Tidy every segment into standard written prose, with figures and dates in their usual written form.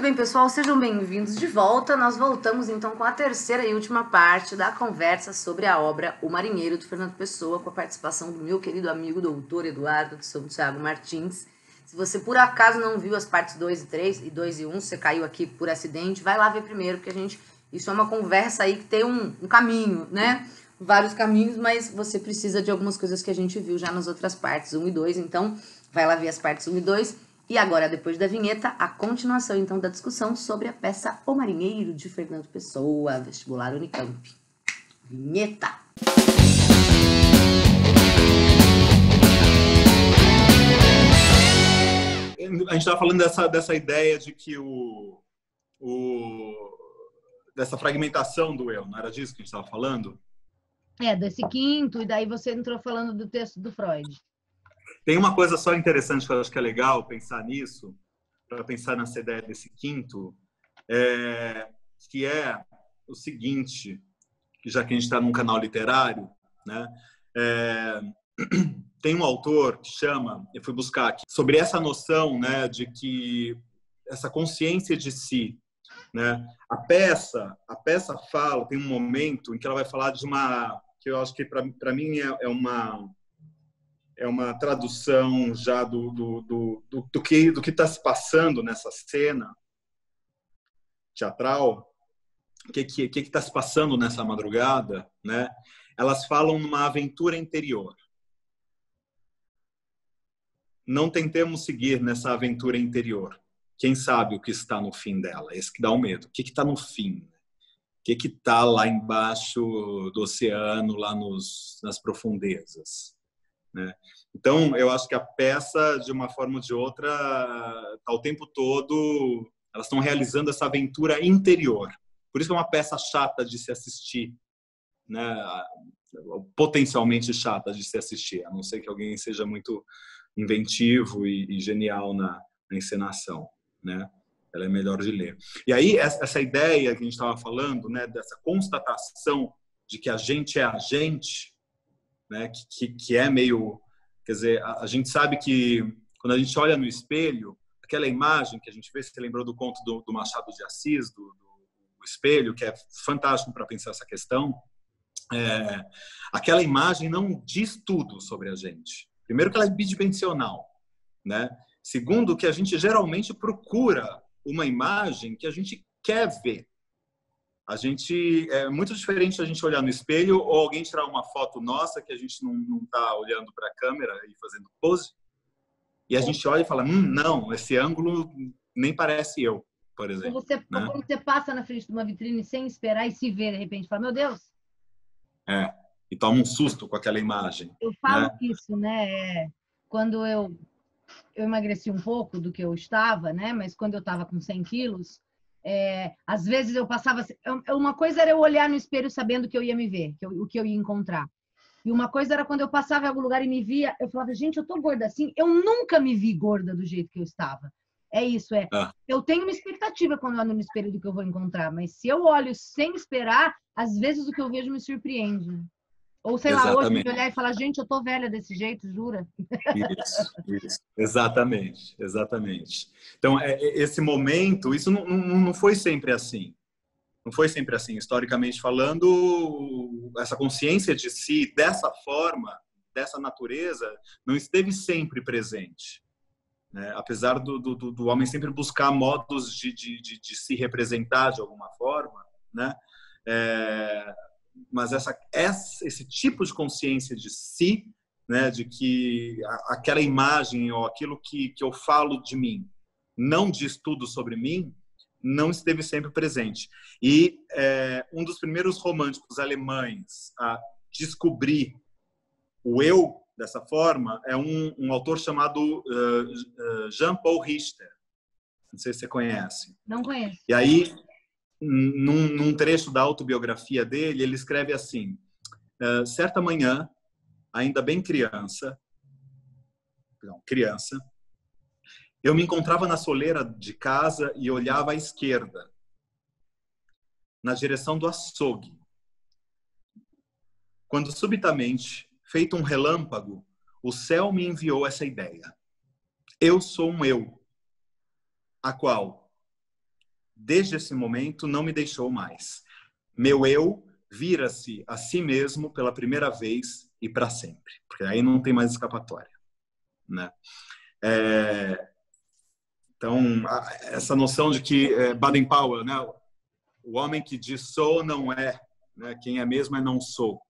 bem, pessoal, sejam bem-vindos de volta. Nós voltamos então com a terceira e última parte da conversa sobre a obra O Marinheiro, de Fernando Pessoa, com a participação do meu querido amigo doutor Eduardo de São Tiago Martins. Se você por acaso não viu as partes 2 e 3 e 2 e 1, você caiu aqui por acidente, vai lá ver primeiro, porque isso é uma conversa aí que tem um caminho, né? Vários caminhos, mas você precisa de algumas coisas que a gente viu já nas outras partes 1 e 2, então vai lá ver as partes 1 e 2. E agora, depois da vinheta, a continuação, então, da discussão sobre a peça O Marinheiro, de Fernando Pessoa, vestibular Unicamp. Vinheta! A gente estava falando dessa ideia de que dessa fragmentação do eu, não era disso que a gente estava falando? Desse quinto, e daí você entrou falando do texto do Freud. Tem uma coisa só interessante que eu acho que é legal pensar nisso, para pensar nessa ideia desse quinto, que é o seguinte, que já que a gente está num canal literário, né, tem um autor que chama, eu fui buscar aqui, sobre essa noção, né, de que essa consciência de si, né, a peça fala, tem um momento em que ela vai falar de uma, que eu acho que para mim é uma tradução já do que está se passando nessa cena teatral, o que está se passando nessa madrugada, né? Elas falam numa aventura interior. Não tentemos seguir nessa aventura interior. Quem sabe o que está no fim dela? Esse que dá o medo. O que está no fim? O que está lá embaixo do oceano, lá nas profundezas? Né? Então, eu acho que a peça, de uma forma ou de outra, está o tempo todo, elas estão realizando essa aventura interior. Por isso que é uma peça chata de se assistir, né? Potencialmente chata de se assistir, a não ser que alguém seja muito inventivo e genial na encenação, né? Ela é melhor de ler. E aí, essa ideia que a gente estava falando, né, dessa constatação de que a gente é a gente, né, que é meio... Quer dizer, a gente sabe que quando a gente olha no espelho, aquela imagem que a gente vê, você lembrou do conto do Machado de Assis, do espelho, que é fantástico para pensar essa questão, aquela imagem não diz tudo sobre a gente. Primeiro que ela é bidimensional, né? Segundo que a gente geralmente procura uma imagem que a gente quer ver. A gente é muito diferente a gente olhar no espelho ou alguém tirar uma foto nossa que a gente não está olhando para a câmera e fazendo pose e a gente olha e fala, não, esse ângulo nem parece eu, por exemplo. Ou quando você passa na frente de uma vitrine sem esperar e se vê, de repente, fala, meu Deus. E toma um susto com aquela imagem. Eu falo isso, né? Quando eu emagreci um pouco do que eu estava, né? Mas quando eu estava com 100 quilos, às vezes eu passava... Uma coisa era eu olhar no espelho sabendo que eu ia me ver, o que eu ia encontrar. E uma coisa era quando eu passava em algum lugar e me via, eu falava, gente, eu tô gorda assim. Eu nunca me vi gorda do jeito que eu estava. É isso, Eu tenho uma expectativa quando eu ando no espelho do que eu vou encontrar, mas se eu olho sem esperar, às vezes o que eu vejo me surpreende. Ou, sei lá, hoje me olhar e falar, gente, eu tô velha desse jeito, jura? Isso. Exatamente. Então, esse momento, isso não foi sempre assim. Não foi sempre assim. Historicamente falando, essa consciência de si, dessa forma, dessa natureza, não esteve sempre presente. Né? Apesar do homem sempre buscar modos de se representar de alguma forma, né? Mas esse tipo de consciência de si, né, de que aquela imagem ou aquilo que eu falo de mim não diz tudo sobre mim, não esteve sempre presente. E um dos primeiros românticos alemães a descobrir o eu dessa forma é um autor chamado Jean-Paul Richter. Não sei se você conhece. Não conheço. E aí, num trecho da autobiografia dele, ele escreve assim, certa manhã, ainda bem criança, eu me encontrava na soleira de casa e olhava à esquerda, na direção do açougue, quando subitamente, feito um relâmpago, o céu me enviou essa ideia. Eu sou um eu, a qual, desde esse momento, não me deixou mais. Meu eu vira-se a si mesmo pela primeira vez e para sempre. Porque aí não tem mais escapatória, né? Então, essa noção de que Baden-Powell, né? O homem que diz sou não é, né? Quem é mesmo é não sou.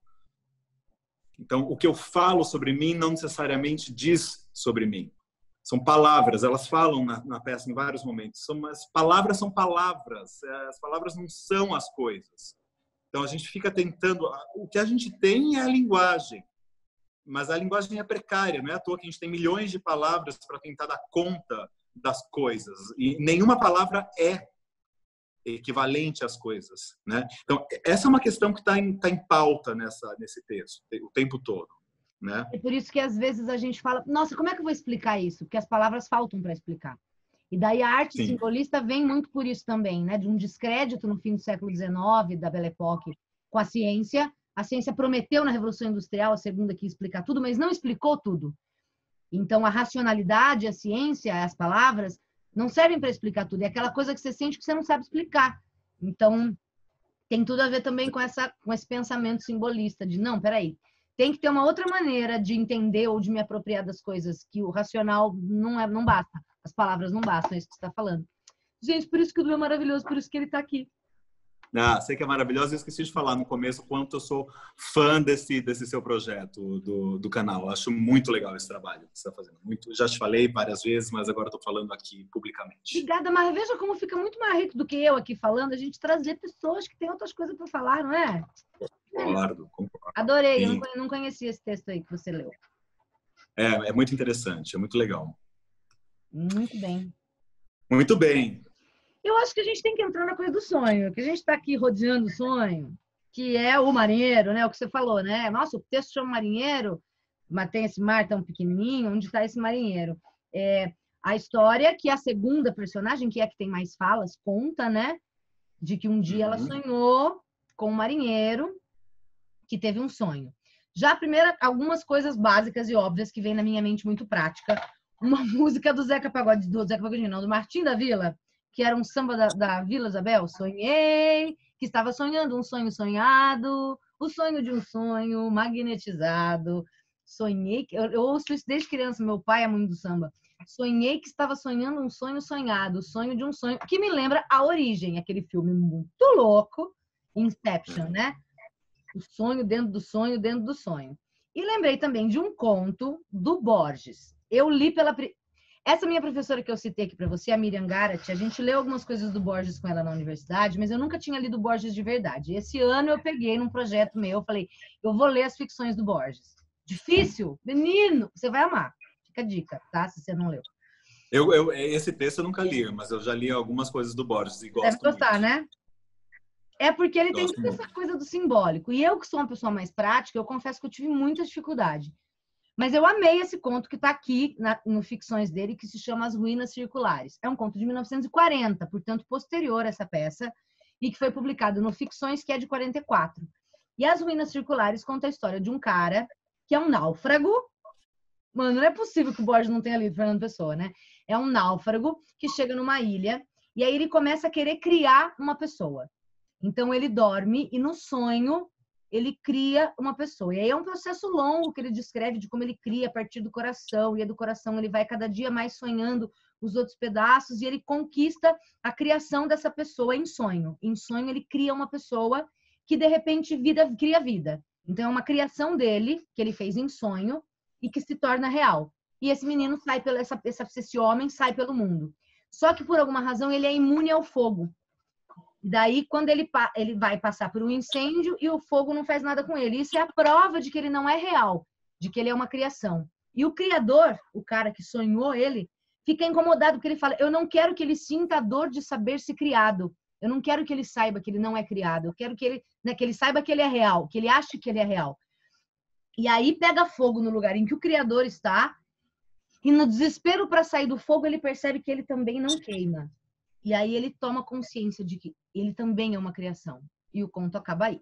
Então, o que eu falo sobre mim não necessariamente diz sobre mim. São palavras, elas falam na peça em vários momentos. As palavras são palavras, as palavras não são as coisas. Então, a gente fica tentando... O que a gente tem é a linguagem, mas a linguagem é precária. Não é à toa que a gente tem milhões de palavras para tentar dar conta das coisas. E nenhuma palavra é equivalente às coisas, né? Então, essa é uma questão que está em pauta nesse texto, o tempo todo, né? É por isso que, às vezes, a gente fala, nossa, como é que eu vou explicar isso? Porque as palavras faltam para explicar. E daí a arte Sim. simbolista vem muito por isso também, né? De um descrédito no fim do século XIX, da Belle Époque, com a ciência. A ciência prometeu na Revolução Industrial, a segunda, que ia explicar tudo, mas não explicou tudo. Então, a racionalidade, a ciência, as palavras, não servem para explicar tudo. É aquela coisa que você sente que você não sabe explicar. Então, tem tudo a ver também com esse pensamento simbolista de, não, peraí, tem que ter uma outra maneira de entender ou de me apropriar das coisas, que o racional não basta. As palavras não bastam, é isso que você está falando. Gente, por isso que o Du é maravilhoso, por isso que ele está aqui. Sei que é maravilhoso. Eu esqueci de falar no começo o quanto eu sou fã desse seu projeto do canal. Acho muito legal esse trabalho que você está fazendo. Já te falei várias vezes, mas agora estou falando aqui publicamente. Obrigada, mas veja como fica muito mais rico do que eu aqui falando. A gente trazer pessoas que têm outras coisas para falar, não é? Concordo. Adorei. Eu não conhecia esse texto aí que você leu. É muito interessante, é muito legal. Muito bem. Muito bem. Eu acho que a gente tem que entrar na coisa do sonho, que a gente está aqui rodeando o sonho, que é o marinheiro, né? O que você falou, né? Nossa, o texto chama marinheiro, mas tem esse mar tão pequenininho, onde está esse marinheiro? A história que a segunda personagem, que é a que tem mais falas, conta, né? De que um dia ela sonhou com um marinheiro que teve um sonho. Já a primeira, algumas coisas básicas e óbvias que vem na minha mente muito prática. Uma música do Zeca Pagodinho, do Martim da Vila, que era um samba da Vila Isabel. Sonhei que estava sonhando um sonho sonhado, o sonho de um sonho magnetizado. Sonhei, eu ouço isso desde criança, meu pai é muito do samba. Sonhei que estava sonhando um sonho sonhado, o sonho de um sonho, que me lembra A Origem, aquele filme muito louco, Inception, né? O sonho dentro do sonho, dentro do sonho. E lembrei também de um conto do Borges. Eu li essa minha professora que eu citei aqui para você, a Miriam Garat, a gente leu algumas coisas do Borges com ela na universidade, mas eu nunca tinha lido Borges de verdade. Esse ano eu peguei num projeto meu, falei, eu vou ler as ficções do Borges. Difícil? Menino, você vai amar. Fica a dica, tá? Se você não leu. Esse texto eu nunca li, mas eu já li algumas coisas do Borges e gosto Deve gostar, muito. né? É porque ele tem Gosto toda essa coisa do simbólico. E eu, que sou uma pessoa mais prática, eu confesso que eu tive muita dificuldade. Mas eu amei esse conto que está aqui no Ficções dele, que se chama As Ruínas Circulares. É um conto de 1940, portanto, posterior a essa peça, e que foi publicado no Ficções, que é de 44. E As Ruínas Circulares conta a história de um cara que é um náufrago. Mano, não é possível que o Borges não tenha lido Fernando Pessoa, né? É um náufrago que chega numa ilha e aí ele começa a querer criar uma pessoa. Então, ele dorme e no sonho ele cria uma pessoa. E aí é um processo longo que ele descreve de como ele cria a partir do coração. E do coração ele vai cada dia mais sonhando os outros pedaços e ele conquista a criação dessa pessoa em sonho. Em sonho ele cria uma pessoa que de repente cria vida. Então é uma criação dele, que ele fez em sonho e que se torna real. E esse menino sai esse homem sai pelo mundo. Só que por alguma razão ele é imune ao fogo. Daí, quando ele vai passar por um incêndio e o fogo não faz nada com ele. Isso é a prova de que ele não é real, de que ele é uma criação. E o criador, o cara que sonhou ele, fica incomodado porque ele fala, eu não quero que ele sinta a dor de saber-se criado. Eu não quero que ele saiba que ele não é criado. Eu quero que ele saiba que ele é real, que ele ache que ele é real. E aí pega fogo no lugar em que o criador está e no desespero para sair do fogo ele percebe que ele também não queima. E aí ele toma consciência de que ele também é uma criação. E o conto acaba aí.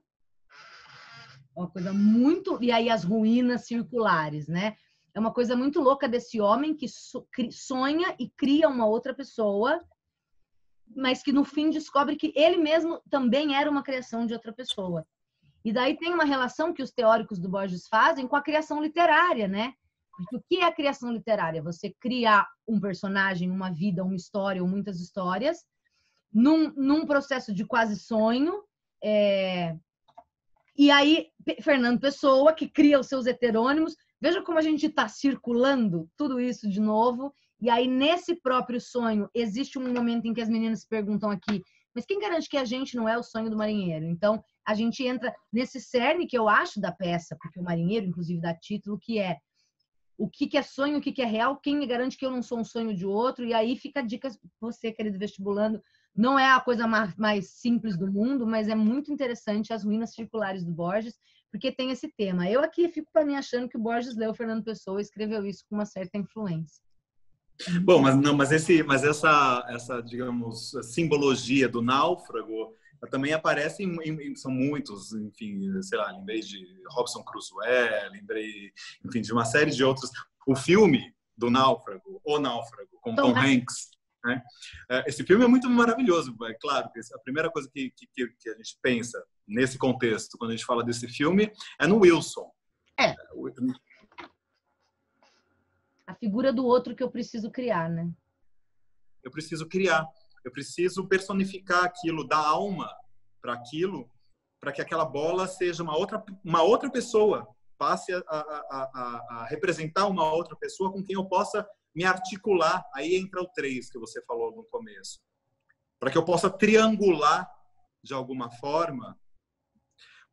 Uma coisa muito... E aí as ruínas circulares, né? É uma coisa muito louca desse homem que sonha e cria uma outra pessoa mas que no fim descobre que ele mesmo também era uma criação de outra pessoa. E daí tem uma relação que os teóricos do Borges fazem com a criação literária, né? Porque o que é a criação literária? Você criar um personagem, uma vida, uma história ou muitas histórias num processo de quase sonho. E aí, Fernando Pessoa, que cria os seus heterônimos. Veja como a gente está circulando tudo isso de novo. E aí, nesse próprio sonho, existe um momento em que as meninas se perguntam aqui, mas quem garante que a gente não é o sonho do marinheiro? Então, a gente entra nesse cerne que eu acho da peça, porque o marinheiro, inclusive, dá título, que é o que é sonho, o que é real, quem me garante que eu não sou um sonho de outro? E aí fica a dica, você, querido vestibulando, não é a coisa mais simples do mundo, mas é muito interessante As Ruínas Circulares do Borges, porque tem esse tema. Eu aqui fico para mim achando que o Borges leu Fernando Pessoa e escreveu isso com uma certa influência. Bom, mas essa, digamos, simbologia do náufrago também aparece são muitos, enfim, sei lá, lembrei de Robinson Crusoe, lembrei, enfim, de uma série de outros. O filme do Náufrago, O Náufrago, com Tom Hanks, né? Esse filme é muito maravilhoso, é claro, a primeira coisa que a gente pensa nesse contexto, quando a gente fala desse filme, é no Wilson. A figura do outro que eu preciso criar, né? Eu preciso criar. Eu preciso personificar aquilo, dar alma para aquilo, para que aquela bola seja uma outra pessoa, passe a representar uma outra pessoa com quem eu possa me articular. Aí entra o 3 que você falou no começo. Para que eu possa triangular de alguma forma,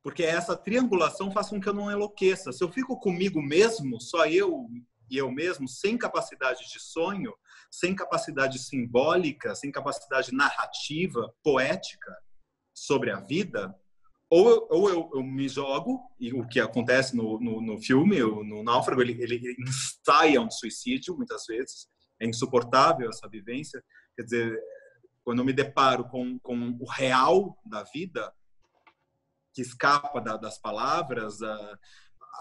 porque essa triangulação faz com que eu não enlouqueça. Se eu fico comigo mesmo, só eu e eu mesmo, sem capacidade de sonho, sem capacidade simbólica, sem capacidade narrativa, poética sobre a vida, ou eu me jogo, e o que acontece no filme, no Náufrago, ele ensaia um suicídio, muitas vezes, é insuportável essa vivência, quer dizer, quando eu me deparo com o real da vida, que escapa das palavras,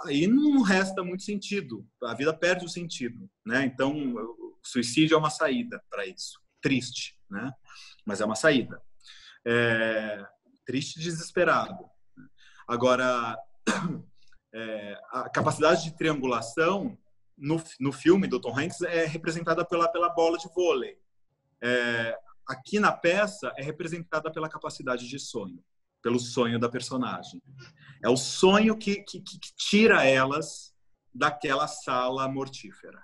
aí não resta muito sentido, a vida perde o sentido, né? Então, o suicídio é uma saída para isso, triste, né? Mas é uma saída. Triste e desesperado. Agora, a capacidade de triangulação no filme do Tom Hanks é representada pela bola de vôlei. Aqui na peça é representada pela capacidade de sonho, pelo sonho da personagem. É o sonho que tira elas daquela sala mortífera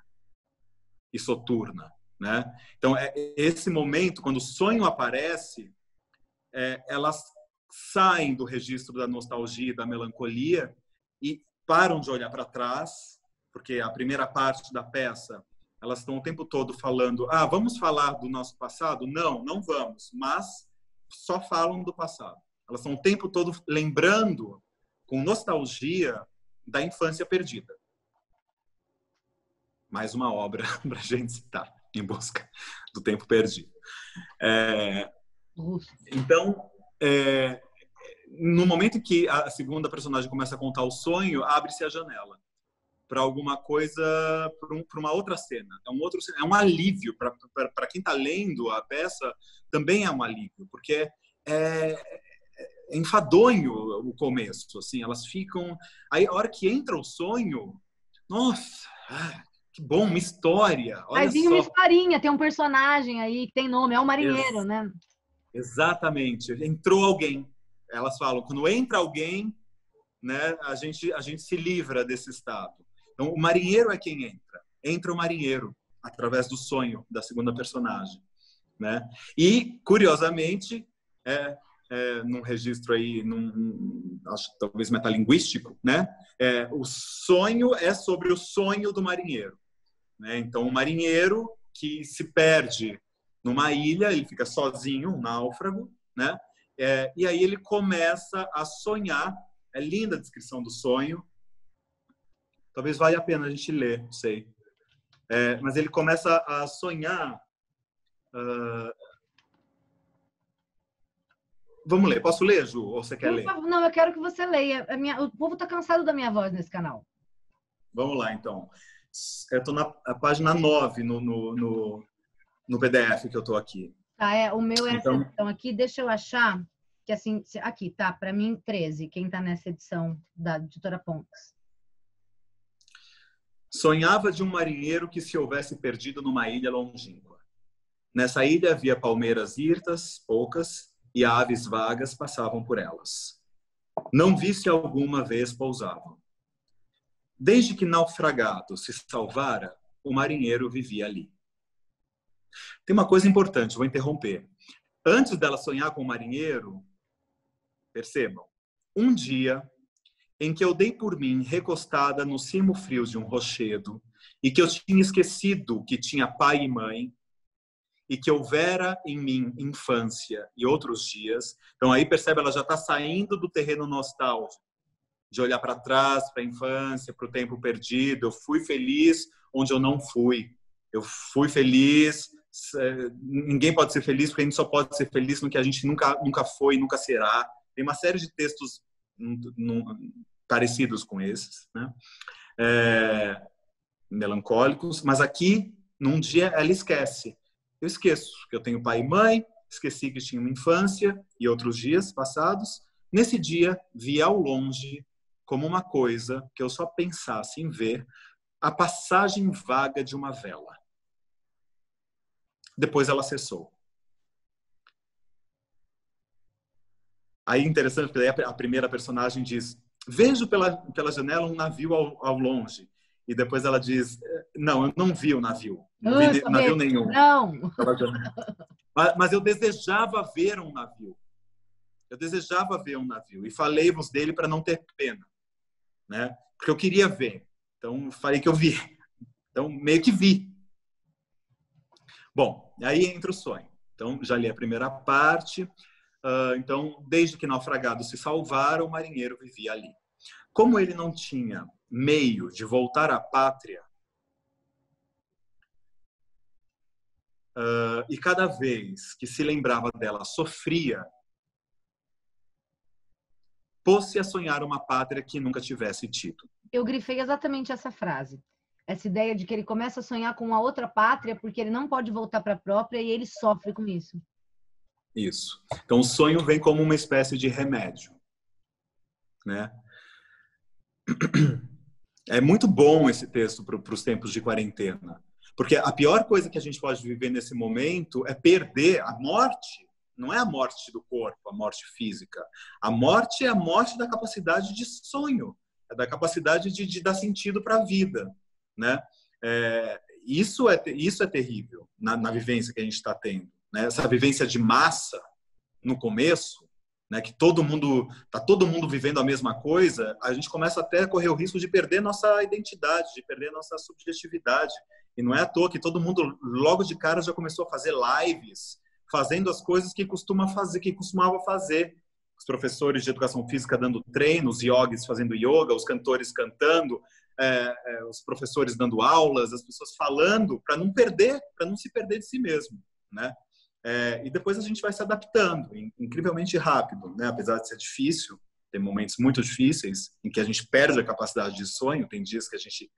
e soturna, né? Então, esse momento, quando o sonho aparece, elas saem do registro da nostalgia e da melancolia e param de olhar para trás, porque a primeira parte da peça, elas estão o tempo todo falando, vamos falar do nosso passado? Não vamos, mas só falam do passado. Elas estão o tempo todo lembrando, com nostalgia, da infância perdida. Mais uma obra para a gente citar, Em Busca do Tempo Perdido. Então, no momento que a segunda personagem começa a contar o sonho, abre-se a janela para alguma coisa, para uma outra cena. É um alívio. Para quem está lendo a peça, também é um alívio, porque é enfadonho o começo. Assim, elas ficam... Aí, a hora que entra o sonho, nossa, que bom, uma história. Olha Vai vir uma historinha, tem um personagem aí que tem nome, é o marinheiro, né? Exatamente. Entrou alguém. Elas falam, quando entra alguém, né, a gente se livra desse estado. Então, o marinheiro é quem entra. Entra o marinheiro, através do sonho da segunda personagem, né? E, curiosamente, num registro aí, acho talvez metalinguístico, né? O sonho é sobre o sonho do marinheiro, né? Então, o marinheiro que se perde numa ilha, ele fica sozinho, um náufrago, né? E aí ele começa a sonhar. É linda a descrição do sonho. Talvez valha a pena a gente ler, não sei. Mas ele começa a sonhar. Vamos ler. Posso ler, Ju? Ou você quer ler? Não, eu quero que você leia. O povo está cansado da minha voz nesse canal. Vamos lá, então. Eu estou na página 9 no PDF que eu estou aqui. Tá, o meu é essa Então, edição aqui. Deixa eu achar que assim, aqui, tá, para mim 13, quem tá nessa edição da editora Ponks. sonhava de um marinheiro que se houvesse perdido numa ilha longínqua. Nessa ilha havia palmeiras hirtas, poucas, e aves vagas passavam por elas. Não vi se alguma vez pousavam. Desde que naufragado se salvara, o marinheiro vivia ali. Tem uma coisa importante, vou interromper. Antes dela sonhar com o marinheiro, percebam, um dia em que eu dei por mim recostada no cimo frio de um rochedo e que eu tinha esquecido que tinha pai e mãe e que houvera em mim infância e outros dias. Então aí percebe, ela já está saindo do terreno nostálgico, de olhar para trás, para a infância, para o tempo perdido. Eu fui feliz onde eu não fui. Eu fui feliz. Ninguém pode ser feliz porque a gente só pode ser feliz no que a gente nunca foi e nunca será. Tem uma série de textos parecidos com esses, né? Melancólicos, mas aqui, num dia, ela esquece. Eu esqueço que eu tenho pai e mãe, esqueci que tinha uma infância e outros dias passados. Nesse dia, vi ao longe, como uma coisa que eu só pensasse em ver, a passagem vaga de uma vela. Depois ela cessou. Aí interessante, porque daí a primeira personagem diz: vejo pela janela um navio ao longe. E depois ela diz: não, eu não vi o navio. Não vi navio nenhum. Não! Mas eu desejava ver um navio. Eu desejava ver um navio. E falei-vos dele para não ter pena, né? Porque eu queria ver. Então, falei que eu vi. Então, meio que vi. Bom, aí entra o sonho. Então, já li a primeira parte. Então, desde que naufragado se salvara, o marinheiro vivia ali. Como ele não tinha meio de voltar à pátria, e cada vez que se lembrava dela sofria, pôs-se a sonhar uma pátria que nunca tivesse tido. Eu grifei exatamente essa frase. Essa ideia de que ele começa a sonhar com uma outra pátria porque ele não pode voltar para a própria e ele sofre com isso. Isso. Então, o sonho vem como uma espécie de remédio, né? É muito bom esse texto para os tempos de quarentena, porque a pior coisa que a gente pode viver nesse momento é perder a morte. Não é a morte do corpo, a morte física. A morte é a morte da capacidade de sonho, é da capacidade de dar sentido para a vida, né? Isso é terrível na vivência que a gente está tendo, né? Essa vivência de massa no começo, né, que todo mundo vivendo a mesma coisa, a gente começa até a correr o risco de perder nossa identidade, de perder nossa subjetividade. E não é à toa que todo mundo logo de cara já começou a fazer lives, fazendo as coisas que costumava fazer. Os professores de educação física dando treinos, os yogis fazendo yoga, os cantores cantando, os professores dando aulas, as pessoas falando, para não se perder de si mesmo, né? E depois a gente vai se adaptando incrivelmente rápido, né? Apesar de ser difícil, tem momentos muito difíceis em que a gente perde a capacidade de sonho, tem dias que a gente,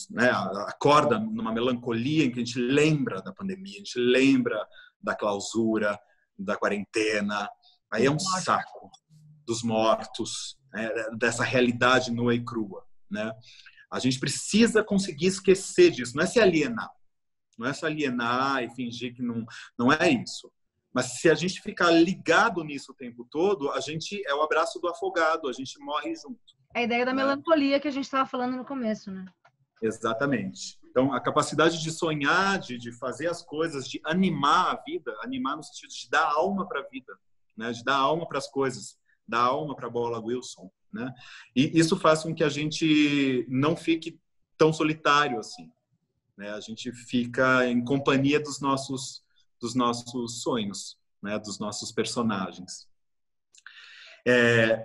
né, acorda numa melancolia em que a gente lembra da pandemia, a gente lembra da clausura, da quarentena, aí é um saco, dos mortos, né, dessa realidade nua e crua, né? A gente precisa conseguir esquecer disso, não é se alienar. Não é se alienar e fingir que não é isso. Mas se a gente ficar ligado nisso o tempo todo, a gente é o abraço do afogado, a gente morre junto. É a ideia da melancolia que a gente estava falando no começo, né? Exatamente. Então, a capacidade de sonhar, de fazer as coisas, de animar a vida, animar no sentido de dar alma para a vida, né? De dar alma para as coisas, dar alma para a bola Wilson, né? E isso faz com que a gente não fique tão solitário assim. A gente fica em companhia dos nossos sonhos, né? Dos nossos personagens.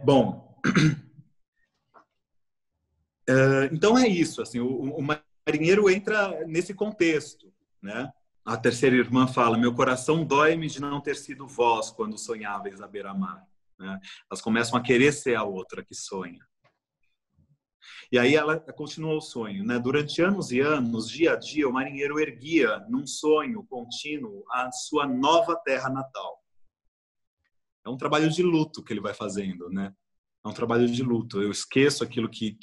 Bom, então é isso. Assim, o marinheiro entra nesse contexto, né? A terceira irmã fala: meu coração dói-me de não ter sido vós quando sonháveis à beira-mar, né? Elas começam a querer ser a outra que sonha. E aí ela continuou o sonho, né? Durante anos e anos, dia a dia, o marinheiro erguia num sonho contínuo a sua nova terra natal. É um trabalho de luto que ele vai fazendo, né? É um trabalho de luto. Eu esqueço aquilo que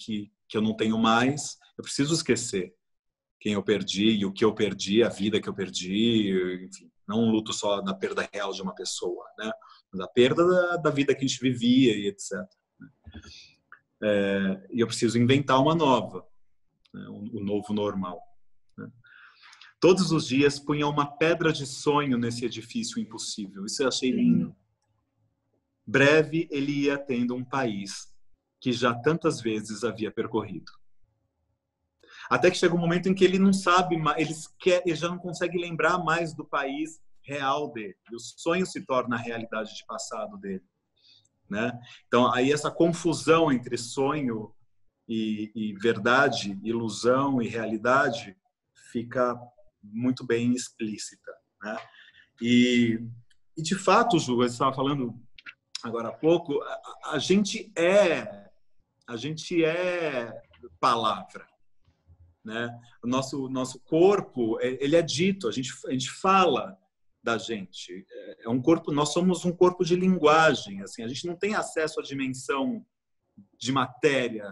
eu não tenho mais. Eu preciso esquecer quem eu perdi e o que eu perdi, a vida que eu perdi, enfim. Não um luto só da perda real de uma pessoa, né? Mas a perda da vida que a gente vivia e etc. E eu preciso inventar uma nova, né? O novo normal. Né? Todos os dias punha uma pedra de sonho nesse edifício impossível. Isso eu achei lindo. Breve ele ia tendo um país que já tantas vezes havia percorrido. Até que chega um momento em que ele não sabe mais, ele já não consegue lembrar mais do país real dele. O sonho se torna a realidade de passado dele, né? Então, aí essa confusão entre sonho e verdade, ilusão e realidade fica muito bem explícita, né? E de fato, Ju, você estava falando agora há pouco, a gente é palavra, né? O nosso corpo, ele é dito, a gente fala da gente. É um corpo, nós somos um corpo de linguagem, assim, a gente não tem acesso à dimensão de matéria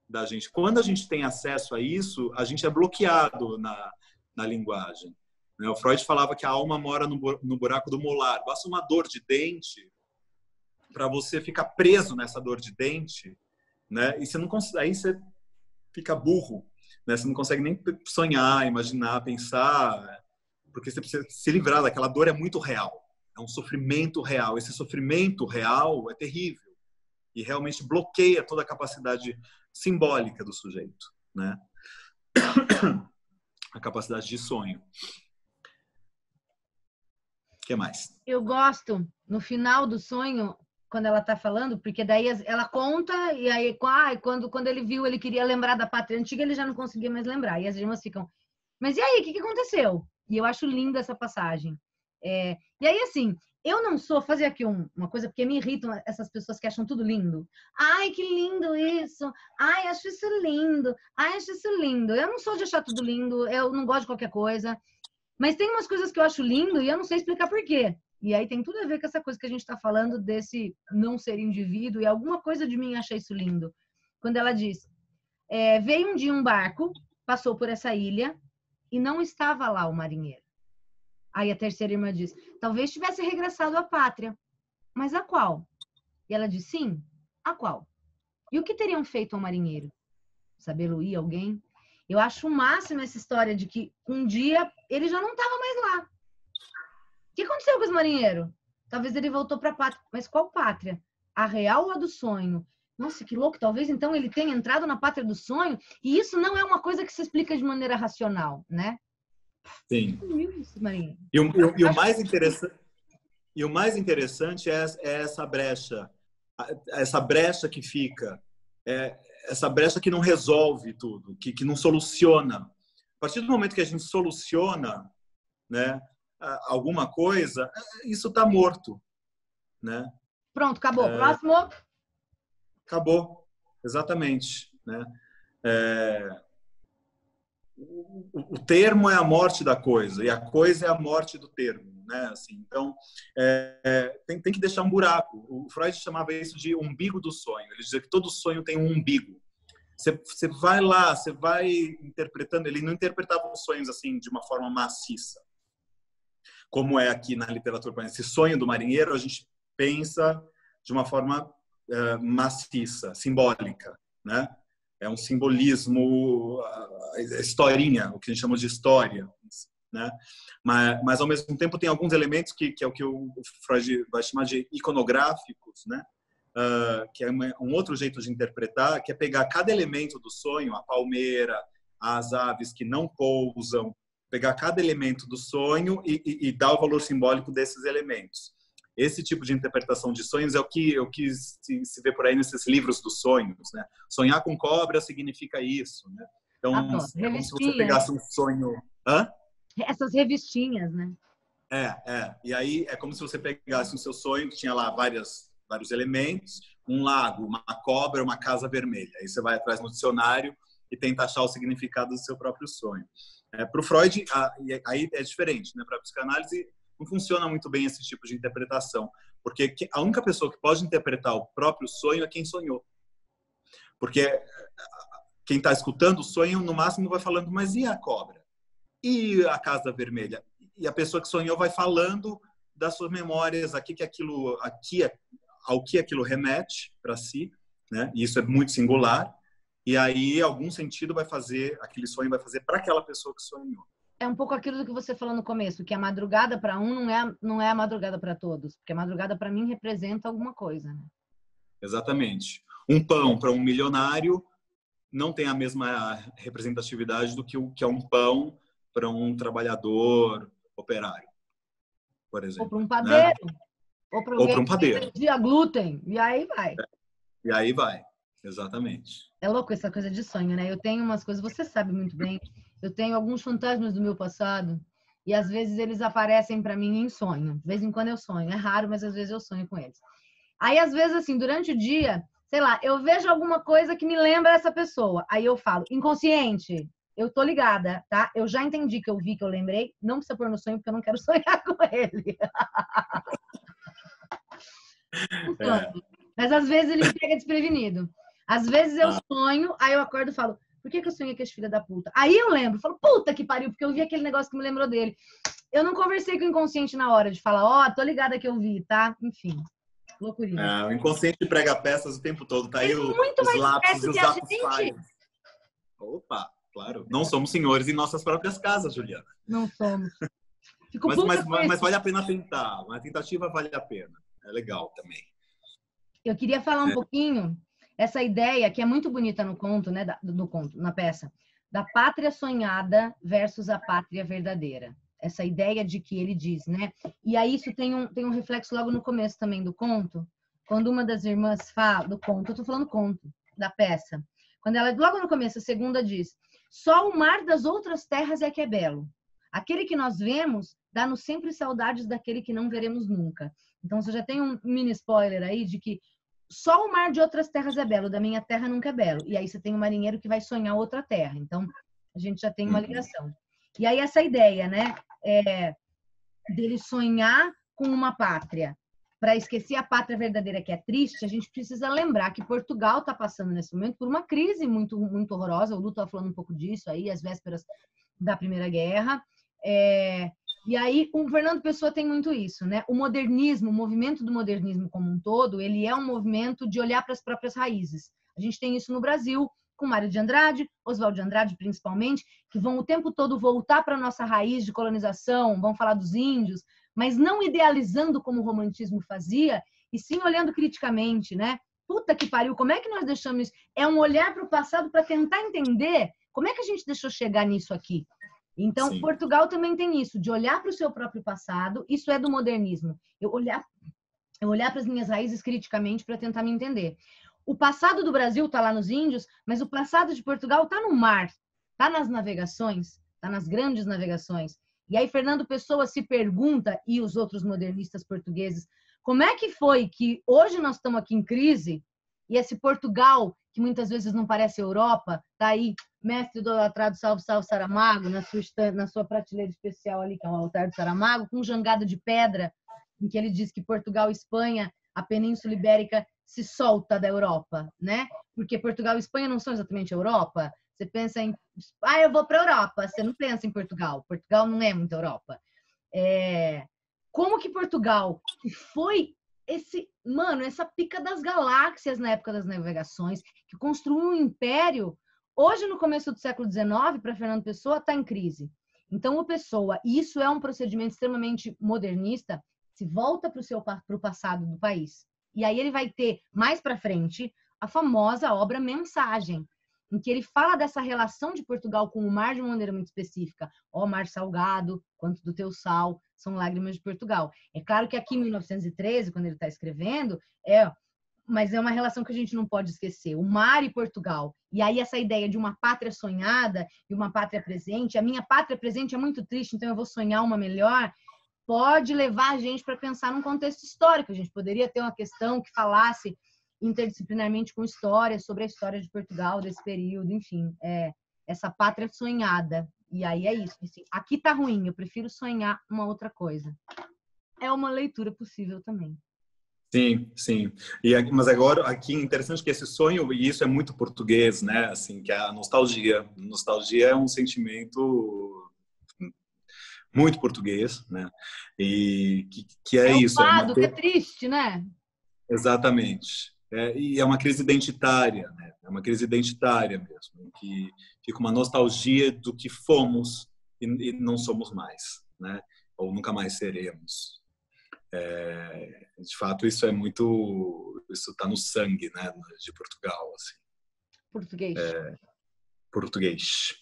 da gente. Quando a gente tem acesso a isso, a gente é bloqueado na linguagem. O Freud falava que a alma mora no buraco do molar. Basta uma dor de dente para você ficar preso nessa dor de dente, né? E você não consegue, aí você fica burro, né? Você não consegue nem sonhar, imaginar, pensar, porque você precisa se livrar daquela dor. É muito real, é um sofrimento real. Esse sofrimento real é terrível e realmente bloqueia toda a capacidade simbólica do sujeito, né? A capacidade de sonho. O que mais? Eu gosto, no final do sonho, quando ela está falando, porque daí ela conta, e aí quando ele viu, ele queria lembrar da pátria antiga, ele já não conseguia mais lembrar. E as irmãs ficam, mas e aí, o que aconteceu? E eu acho linda essa passagem. E aí, assim, eu não sou, fazer aqui uma coisa, porque me irritam essas pessoas que acham tudo lindo. Ai, que lindo isso! Ai, acho isso lindo! Ai, acho isso lindo! Eu não sou de achar tudo lindo, eu não gosto de qualquer coisa. Mas tem umas coisas que eu acho lindo e eu não sei explicar por quê. E aí tem tudo a ver com essa coisa que a gente está falando desse não ser indivíduo, e alguma coisa de mim acha isso lindo. Quando ela diz, veio um dia um barco, passou por essa ilha e não estava lá o marinheiro. Aí a terceira irmã diz, talvez tivesse regressado à pátria. Mas a qual? E ela diz, sim, a qual? E o que teriam feito ao marinheiro? Sabê-lo-ia alguém? Eu acho o máximo essa história de que um dia ele já não estava mais lá. O que aconteceu com os marinheiros? Talvez ele voltou para a pátria. Mas qual pátria? A real ou a do sonho? Nossa, que louco. Talvez então ele tenha entrado na pátria do sonho. E isso não é uma coisa que se explica de maneira racional, né? Sim. Isso, Marinha. E o mais interessante é essa brecha. Essa brecha que fica. Essa brecha que não resolve tudo, que não soluciona. A partir do momento que a gente soluciona, né, alguma coisa, isso está morto, né? Pronto, acabou. Próximo. Acabou, exatamente, né? O termo é a morte da coisa e a coisa é a morte do termo, né? Assim, então, tem que deixar um buraco. O Freud chamava isso de umbigo do sonho. Ele dizia que todo sonho tem um umbigo. Você vai lá, você vai interpretando. Ele não interpretava os sonhos assim de uma forma maciça, como é aqui na literatura. Esse sonho do marinheiro a gente pensa de uma forma maciça, simbólica, né? É um simbolismo, a historinha, o que a gente chama de história, né? Mas ao mesmo tempo tem alguns elementos que é o que o Freud vai chamar de iconográficos, né? Que é um outro jeito de interpretar, que é pegar cada elemento do sonho, a palmeira, as aves que não pousam, pegar cada elemento do sonho e dar o valor simbólico desses elementos. Esse tipo de interpretação de sonhos é o que se vê por aí nesses livros dos sonhos, né? Sonhar com cobra significa isso, né? Então, é como se você pegasse um sonho... Hã? Essas revistinhas, né? E aí é como se você pegasse o seu sonho, que tinha lá várias vários elementos, um lago, uma cobra, uma casa vermelha. Aí você vai atrás no dicionário e tenta achar o significado do seu próprio sonho. Para o Freud, aí é diferente, né? Para a psicanálise, não funciona muito bem esse tipo de interpretação, porque a única pessoa que pode interpretar o próprio sonho é quem sonhou. Porque quem está escutando o sonho, no máximo, vai falando, mas e a cobra? E a casa vermelha? E a pessoa que sonhou vai falando das suas memórias, ao que aquilo remete para si, né? E isso é muito singular. E aí, algum sentido aquele sonho vai fazer para aquela pessoa que sonhou. É um pouco aquilo do que você falou no começo, que a madrugada para um não é a madrugada para todos, porque a madrugada para mim representa alguma coisa, né? Exatamente. Um pão para um milionário não tem a mesma representatividade do que é um pão para um trabalhador operário, por exemplo. Ou para um padeiro. Né? Ou para um padeiro. Dia glúten. E aí vai. E aí vai. Exatamente. É louco essa coisa de sonho, né? Eu tenho umas coisas, você sabe muito bem, eu tenho alguns fantasmas do meu passado e às vezes eles aparecem para mim em sonho. De vez em quando eu sonho. É raro, mas às vezes eu sonho com eles. Aí, às vezes, assim, durante o dia, sei lá, eu vejo alguma coisa que me lembra essa pessoa. Aí eu falo, inconsciente, eu tô ligada, tá? Eu já entendi que eu vi, que eu lembrei. Não precisa pôr no sonho, porque eu não quero sonhar com ele. Mas às vezes ele me pega desprevenido. Às vezes eu sonho, aí eu acordo e falo, por que eu sonhei com esse filho da puta? Aí eu lembro, falo, puta que pariu, porque eu vi aquele negócio que me lembrou dele. Eu não conversei com o inconsciente na hora de falar, tô ligada que eu vi, tá? Enfim. Loucurinha. O inconsciente prega peças o tempo todo. Tá aí os lapsos e os atos. Opa, claro. Não somos senhores em nossas próprias casas, Juliana. Não somos. Mas vale a pena tentar. Uma tentativa vale a pena. É legal também. Eu queria falar um pouquinho essa ideia que é muito bonita no conto, né? Na peça, da pátria sonhada versus a pátria verdadeira. Essa ideia de que ele diz, né? E aí isso tem um reflexo logo no começo também do conto, quando uma das irmãs fala do conto, eu tô falando conto, da peça. Quando ela, logo no começo, a segunda diz, só o mar das outras terras é que é belo. Aquele que nós vemos dá-nos sempre saudades daquele que não veremos nunca. Então você já tem um mini spoiler aí de que só o mar de outras terras é belo, da minha terra nunca é belo. E aí você tem um marinheiro que vai sonhar outra terra. Então a gente já tem uma ligação. E aí essa ideia, né, dele sonhar com uma pátria, para esquecer a pátria verdadeira que é triste, a gente precisa lembrar que Portugal está passando nesse momento por uma crise muito, muito horrorosa. O Lu estava falando um pouco disso aí, às vésperas da Primeira Guerra. E aí o Fernando Pessoa tem muito isso, né? O modernismo, o movimento do modernismo como um todo, ele é um movimento de olhar para as próprias raízes. A gente tem isso no Brasil, com Mário de Andrade, Oswald de Andrade principalmente, que vão o tempo todo voltar para a nossa raiz de colonização, vão falar dos índios, mas não idealizando como o romantismo fazia, e sim olhando criticamente, né? Puta que pariu, como é que nós deixamos isso? É um olhar para o passado para tentar entender como é que a gente deixou chegar nisso aqui. Então, sim. Portugal também tem isso, de olhar para o seu próprio passado, isso é do modernismo. Eu olhar para as minhas raízes criticamente para tentar me entender. O passado do Brasil está lá nos índios, mas o passado de Portugal está no mar, está nas navegações, está nas grandes navegações. E aí Fernando Pessoa se pergunta, e os outros modernistas portugueses, como é que foi que hoje nós estamos aqui em crise e esse Portugal, que muitas vezes não parece Europa, está aí, mestre idolatrado Salve Salve Saramago, na sua prateleira especial ali, que é o altar do Saramago, com jangada de pedra, em que ele diz que Portugal e Espanha, a Península Ibérica, se solta da Europa, né? Porque Portugal e Espanha não são exatamente Europa. Você pensa em, eu vou para a Europa. Você não pensa em Portugal. Portugal não é muito Europa. Como que Portugal, que foi essa pica das galáxias na época das navegações, que construiu um império, hoje no começo do século XIX, para Fernando Pessoa, está em crise. Então o Pessoa, e isso é um procedimento extremamente modernista, se volta para o passado do país. E aí ele vai ter, mais para frente, a famosa obra Mensagem, em que ele fala dessa relação de Portugal com o mar de uma maneira muito específica. Ó mar salgado, quanto do teu sal, são lágrimas de Portugal. É claro que aqui em 1913, quando ele está escrevendo, mas é uma relação que a gente não pode esquecer. O mar e Portugal. E aí essa ideia de uma pátria sonhada e uma pátria presente. A minha pátria presente é muito triste, então eu vou sonhar uma melhor. pode levar a gente para pensar num contexto histórico. A gente poderia ter uma questão que falasse interdisciplinarmente com história, sobre a história de Portugal desse período, enfim, essa pátria sonhada. E aí é isso, assim, aqui tá ruim, eu prefiro sonhar uma outra coisa. É uma leitura possível também. Sim, sim. Mas agora, aqui, interessante que esse sonho, e isso é muito português, né? Assim, que é a nostalgia. Nostalgia é um sentimento muito português, né? E que é isso. É um fado, que é triste, né? Exatamente. E é uma crise identitária, né? É uma crise identitária mesmo, que fica uma nostalgia do que fomos e não somos mais, né? Ou nunca mais seremos. De fato, isso está no sangue, né, de Portugal, assim. Português. Português.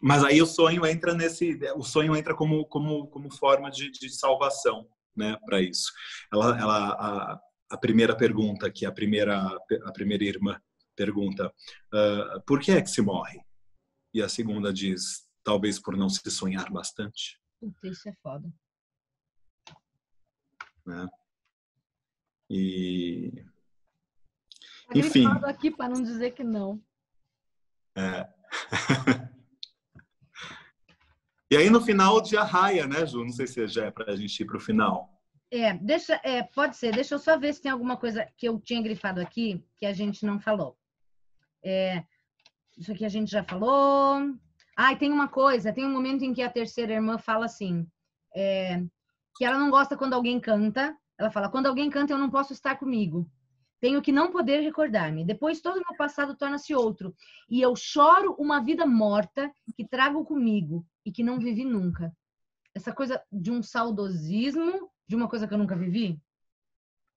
Mas aí o sonho entra como forma de salvação, né, para isso. A primeira pergunta que a primeira irmã pergunta, por que é que se morre? E a segunda diz, talvez por não se sonhar bastante. Puta, isso é foda. Né? E Tá enfim, gritado aqui para não dizer que não. E aí no final de Arraia, né, Ju? Não sei se já é para a gente ir para o final. Pode ser. Deixa eu só ver se tem alguma coisa que eu tinha grifado aqui que a gente não falou. Isso aqui a gente já falou. E tem uma coisa, tem um momento em que a terceira irmã fala assim, que ela não gosta quando alguém canta. Ela fala, quando alguém canta eu não posso estar comigo. Tenho que não poder recordar-me. Depois todo o meu passado torna-se outro. E eu choro uma vida morta que trago comigo e que não vivi nunca. Essa coisa de um saudosismo, de uma coisa que eu nunca vivi.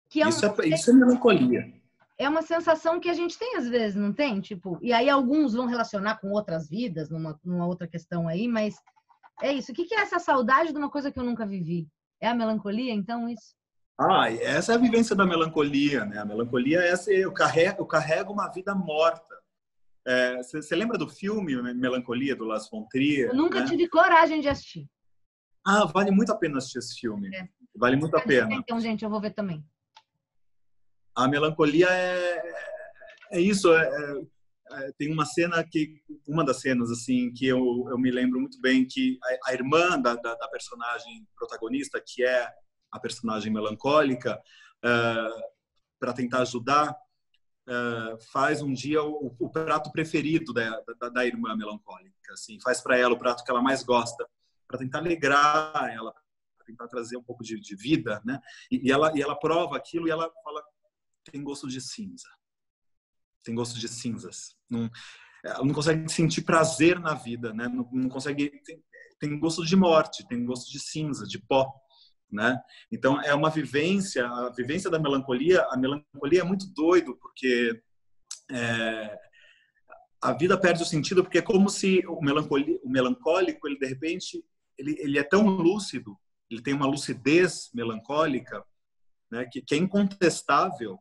Que isso é melancolia. É uma sensação que a gente tem às vezes, não tem? Tipo, e aí alguns vão relacionar com outras vidas, numa outra questão aí, mas é isso. O que é essa saudade de uma coisa que eu nunca vivi? É a melancolia, então, isso? Essa é a vivência da melancolia, né? A melancolia é eu carrego uma vida morta. Você lembra do filme Melancolia, do Lars von Trier? Eu nunca tive coragem de assistir. Vale muito a pena assistir esse filme. Vale muito a pena. Então, gente, eu vou ver também. A melancolia é isso. Tem uma cena uma das cenas assim que eu me lembro muito bem, que a irmã da personagem protagonista, que é a personagem melancólica, para tentar ajudar, faz um dia o prato preferido da irmã melancólica, assim, faz para ela o prato que ela mais gosta, para tentar alegrar ela, para tentar trazer um pouco de vida, né? E ela prova aquilo e ela fala, tem gosto de cinza, tem gosto de cinzas. Ela não consegue sentir prazer na vida, né? Não consegue, tem gosto de morte, tem gosto de cinza, de pó, né? Então é uma vivência, a vivência da melancolia. A melancolia é muito doido, porque a vida perde o sentido, porque é como se o melancólico, ele de repente, ele é tão lúcido, ele tem uma lucidez melancólica, né, que é incontestável,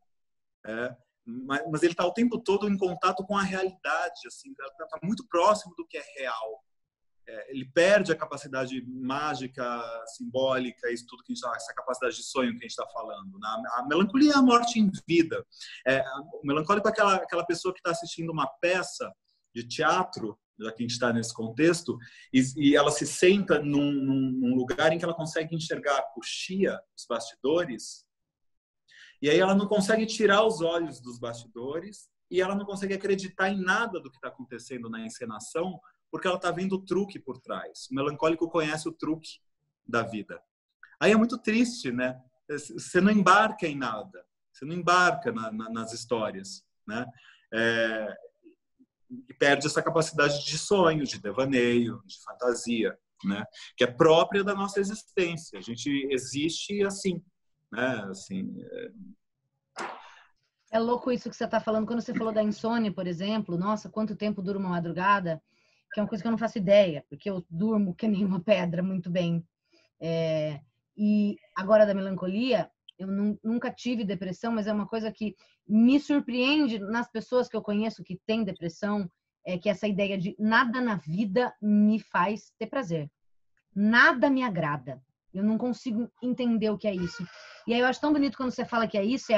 mas ele está o tempo todo em contato com a realidade, assim, está muito próximo do que é real. Ele perde a capacidade mágica, simbólica, isso tudo que essa capacidade de sonho que a gente está falando. Né? A melancolia é a morte em vida. O melancólico é aquela pessoa que está assistindo uma peça de teatro, já que a gente está nesse contexto, e ela se senta num lugar em que ela consegue enxergar a coxia, os bastidores, e aí ela não consegue tirar os olhos dos bastidores e ela não consegue acreditar em nada do que está acontecendo na encenação, porque ela está vendo o truque por trás. O melancólico conhece o truque da vida. Aí é muito triste, né? Você não embarca em nada. Você não embarca nas histórias, né? E perde essa capacidade de sonho, de devaneio, de fantasia, né? Que é própria da nossa existência. A gente existe assim, né? Assim, É louco isso que você está falando. Quando você falou da insônia, por exemplo, nossa, quanto tempo dura uma madrugada? Que é uma coisa que eu não faço ideia, porque eu durmo que nem uma pedra muito bem. E agora da melancolia, eu nunca tive depressão, mas é uma coisa que me surpreende nas pessoas que eu conheço que têm depressão, que essa ideia de nada na vida me faz ter prazer. nada me agrada. Eu não consigo entender o que é isso. E aí eu acho tão bonito quando você fala que é isso,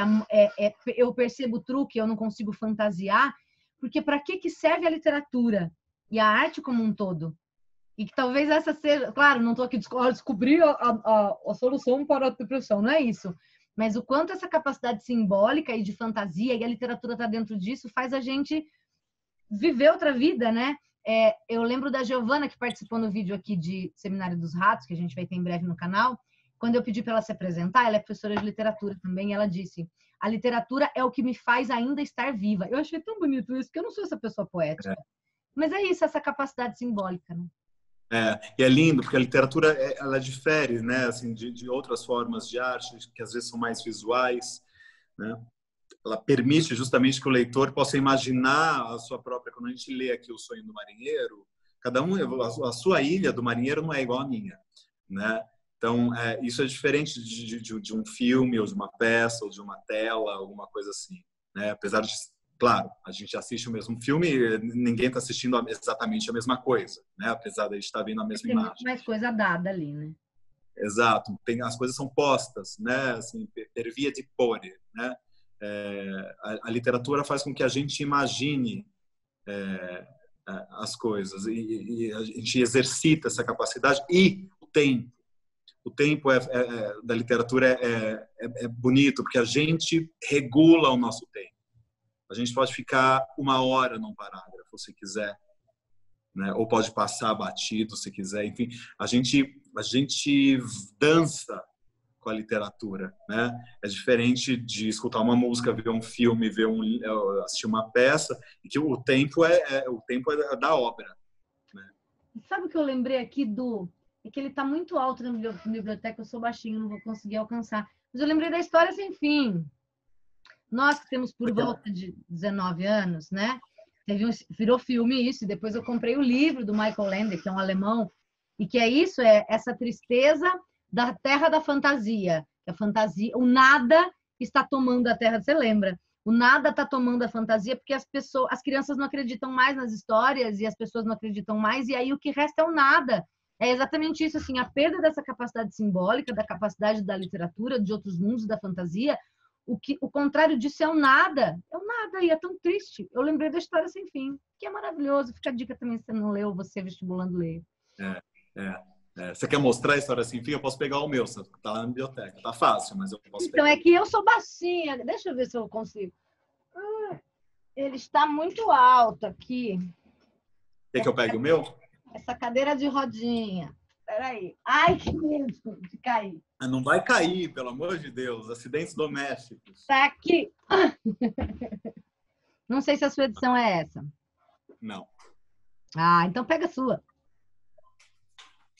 eu percebo o truque, eu não consigo fantasiar, porque para que serve a literatura e a arte como um todo? E que talvez essa seja, claro, não estou aqui descobrir a solução para a depressão, não é isso. Mas o quanto essa capacidade simbólica e de fantasia, e a literatura está dentro disso, faz a gente viver outra vida, né? Eu lembro da Giovana, que participou no vídeo aqui de Seminário dos Ratos, que a gente vai ter em breve no canal. Quando eu pedi para ela se apresentar, ela é professora de literatura também, e ela disse: a literatura é o que me faz ainda estar viva. Eu achei tão bonito isso, porque eu não sou essa pessoa poética. Mas é isso, essa capacidade simbólica, né? E é lindo, porque a literatura ela difere, né, assim, de outras formas de arte, que às vezes são mais visuais, né? Ela permite justamente que o leitor possa imaginar a sua própria... Quando a gente lê aqui O Sonho do Marinheiro, cada um, a sua ilha do marinheiro não é igual à minha, né? Então, isso é diferente de um filme, ou de uma peça, ou de uma tela, alguma coisa assim, né? Apesar de, claro, a gente assiste o mesmo filme, ninguém está assistindo exatamente a mesma coisa, né? Apesar de a gente estar vendo a mesma Tem imagem. muito mais coisa dada ali, né? Exato. As coisas são postas, né? Assim, per via di porre, né? A literatura faz com que a gente imagine as coisas e a gente exercita essa capacidade. E o tempo da literatura é bonito, porque a gente regula o nosso tempo. A gente pode ficar 1 hora num parágrafo, se quiser, né? Ou pode passar batido, se quiser. Enfim, a gente dança com a literatura, né? É diferente de escutar uma música, ver um filme, assistir uma peça, e que o tempo é da obra, né? Sabe o que eu lembrei aqui é que ele está muito alto na biblioteca, eu sou baixinho, não vou conseguir alcançar. Mas eu lembrei da História Sem Fim. Nós que temos por volta de 19 anos, né? Virou filme isso, e depois eu comprei o livro do Michael Ende, que é um alemão, e que é isso, é essa tristeza da terra da fantasia. A fantasia, o nada está tomando a terra, você lembra? O nada está tomando a fantasia porque as crianças não acreditam mais nas histórias e as pessoas não acreditam mais, e aí o que resta é o nada. É exatamente isso, assim, a perda dessa capacidade simbólica, da capacidade da literatura, de outros mundos, da fantasia. O contrário disso é o nada. É o nada e é tão triste. Eu lembrei da História Sem Fim, que é maravilhoso. Fica a dica também, se você não leu, você vestibulando, leia. Você quer mostrar a História Sem Fim? Eu posso pegar o meu, você tá lá na biblioteca. Tá fácil, mas eu posso pegar. Então, é que eu sou baixinha. Deixa eu ver se eu consigo. Ele está muito alto aqui. Quer que eu pegue o meu? Essa cadeira de rodinha. Peraí. Ai, que medo de cair. Não vai cair, pelo amor de Deus. Acidentes domésticos. Tá aqui. Não sei se a sua edição é essa. Não. Então pega a sua.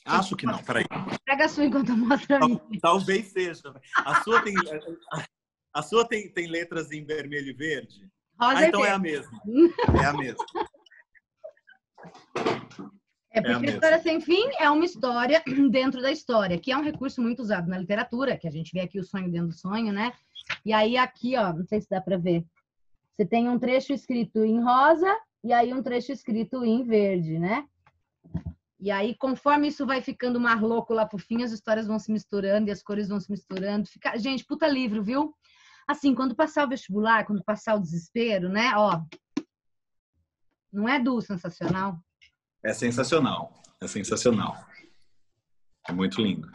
Acho que não, peraí. Pega a sua enquanto eu mostro a minha. Talvez seja. A sua tem letras em vermelho e verde? Rosa então e é a mesma. É a mesma. Porque a História Sem Fim é uma história dentro da história, que é um recurso muito usado na literatura, que a gente vê aqui o sonho dentro do sonho, né? E aí aqui, ó, não sei se dá para ver, você tem um trecho escrito em rosa e aí um trecho escrito em verde, né? E aí, conforme isso vai ficando mais louco lá pro fim, as histórias vão se misturando e as cores vão se misturando. Gente, puta livro, viu? Assim, quando passar o vestibular, quando passar o desespero, né? Ó, não é sensacional? É sensacional. É sensacional. É muito lindo.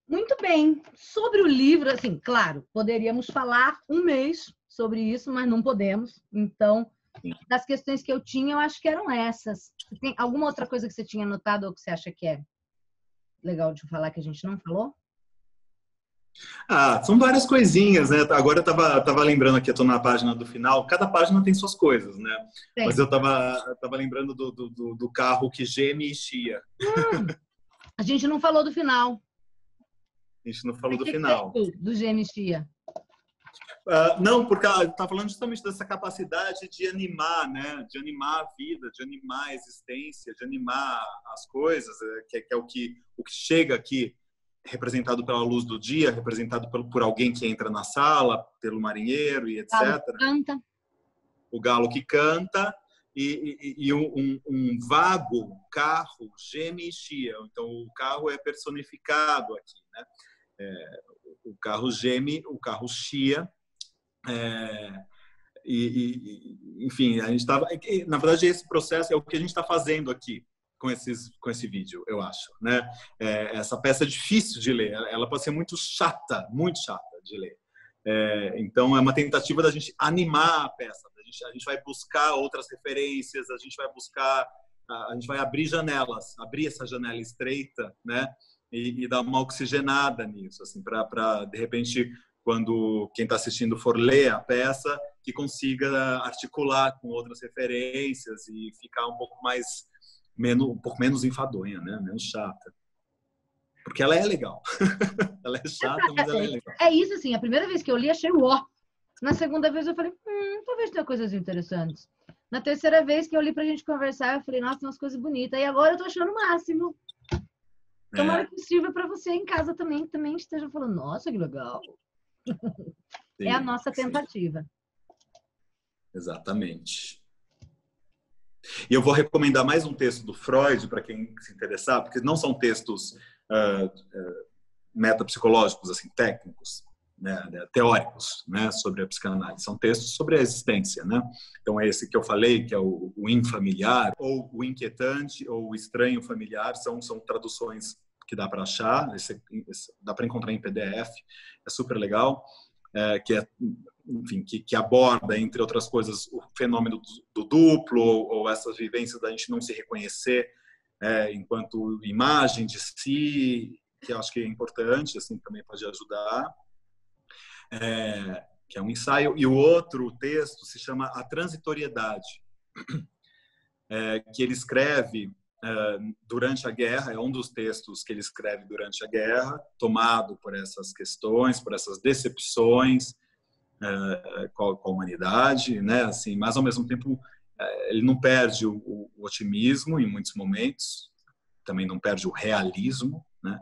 Muito bem. Sobre o livro, assim, claro, poderíamos falar um mês sobre isso, mas não podemos. Então, das questões que eu tinha, eu acho que eram essas. Tem alguma outra coisa que você tinha notado ou que você acha que é legal de falar que a gente não falou? São várias coisinhas, né? Agora eu tava lembrando aqui, eu tô na página do final, cada página tem suas coisas, né? Sim. Mas eu tava lembrando do carro que geme e chia. A gente não falou do final. A gente não falou do final. Do geme e chia. Não, porque ela tá falando justamente dessa capacidade de animar, né? De animar a vida, de animar a existência, de animar as coisas, que é o que chega aqui, representado pela luz do dia, representado por alguém que entra na sala, pelo marinheiro e etc. O galo que canta. O galo que canta e um vago carro geme e chia. Então, o carro é personificado aqui, né? O carro geme, o carro chia. Enfim, a gente estava... Na verdade, esse processo é o que a gente está fazendo aqui com esse vídeo, eu acho, né? Essa peça é difícil de ler. Ela pode ser muito chata de ler. Então, é uma tentativa da gente animar a peça. A gente vai buscar outras referências, a gente vai abrir janelas, abrir essa janela estreita, né? E dar uma oxigenada nisso, assim, para de repente, quando quem está assistindo for ler a peça, que consiga articular com outras referências e ficar um pouco menos enfadonha, né? Menos chata. Porque ela é legal. Ela é chata, mas ela é legal. É isso, assim, a primeira vez que eu li, achei uó. Na segunda vez eu falei, talvez tenha coisas interessantes. Na terceira vez que eu li pra gente conversar, eu falei, nossa, tem umas coisas bonitas. E agora eu tô achando o máximo. Tomara que sirva pra você em casa também esteja falando, nossa, que legal. Sim, é a nossa tentativa. Exatamente. E eu vou recomendar mais um texto do Freud para quem se interessar, porque não são textos metapsicológicos, assim, técnicos, né, teóricos, né, sobre a psicanálise. São textos sobre a existência, né? Então, é esse que eu falei, que é o infamiliar, ou o inquietante, ou o estranho familiar, são traduções que dá para achar, dá para encontrar em PDF, é super legal, enfim, que aborda, entre outras coisas, o fenômeno do duplo, ou essas vivências da gente não se reconhecer enquanto imagem de si, que eu acho que é importante, assim, também pode ajudar, que é um ensaio. E o outro texto se chama A Transitoriedade, que ele escreve durante a guerra, é um dos textos que ele escreve durante a guerra, tomado por essas questões, por essas decepções com a humanidade, né? Assim, mas ao mesmo tempo ele não perde o otimismo em muitos momentos, também não perde o realismo, né?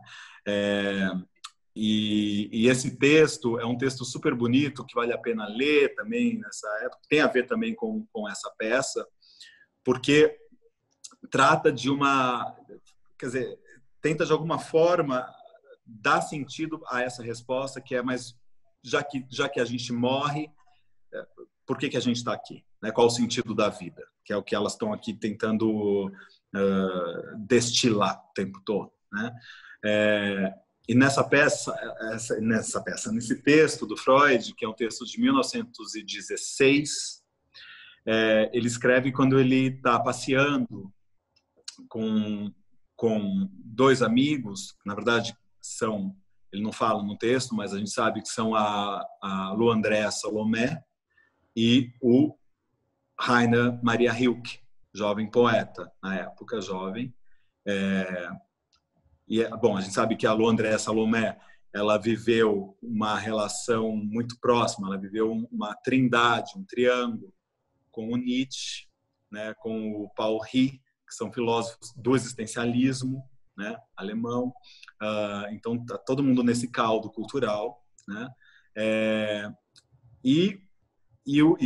E esse texto é um texto super bonito que vale a pena ler também nessa época, tem a ver também com essa peça, porque trata de quer dizer, tenta de alguma forma dar sentido a essa resposta, que é, mas já que a gente morre, por que a gente está aqui? Né? Qual o sentido da vida? Que é o que elas estão aqui tentando destilar o tempo todo, né? E nesse texto do Freud, que é um texto de 1916, ele escreve quando ele está passeando com dois amigos, na verdade ele não fala no texto, mas a gente sabe que são a Lu André Salomé e o Rainer Maria Rilke, jovem poeta, na época jovem. Bom, a gente sabe que a Lu André Salomé, ela viveu uma relação muito próxima, ela viveu uma trindade, um triângulo, com o Nietzsche, né, com o Paul Ricoeur, que são filósofos do existencialismo, né, alemão. Então, tá todo mundo nesse caldo cultural, né? E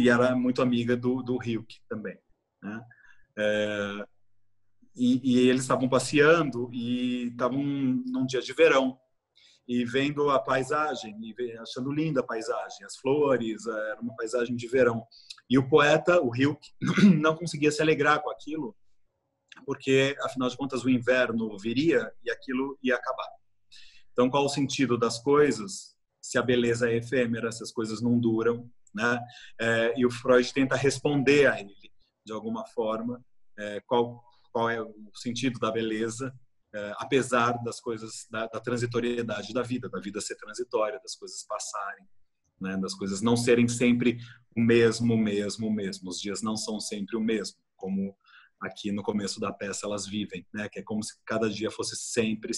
era muito amiga do Rilke também, né? E eles estavam passeando e estavam num dia de verão e vendo a paisagem, e achando linda a paisagem, as flores, era uma paisagem de verão. E o poeta, o Rilke, não conseguia se alegrar com aquilo, porque, afinal de contas, o inverno viria e aquilo ia acabar. Então, qual o sentido das coisas se a beleza é efêmera, se as coisas não duram, né? E o Freud tenta responder a ele, de alguma forma, qual é o sentido da beleza, apesar das coisas, da transitoriedade da vida ser transitória, das coisas passarem, né? Das coisas não serem sempre o mesmo. Os dias não são sempre o mesmo, como aqui no começo da peça elas vivem, né? Que é como se cada dia fosse sempre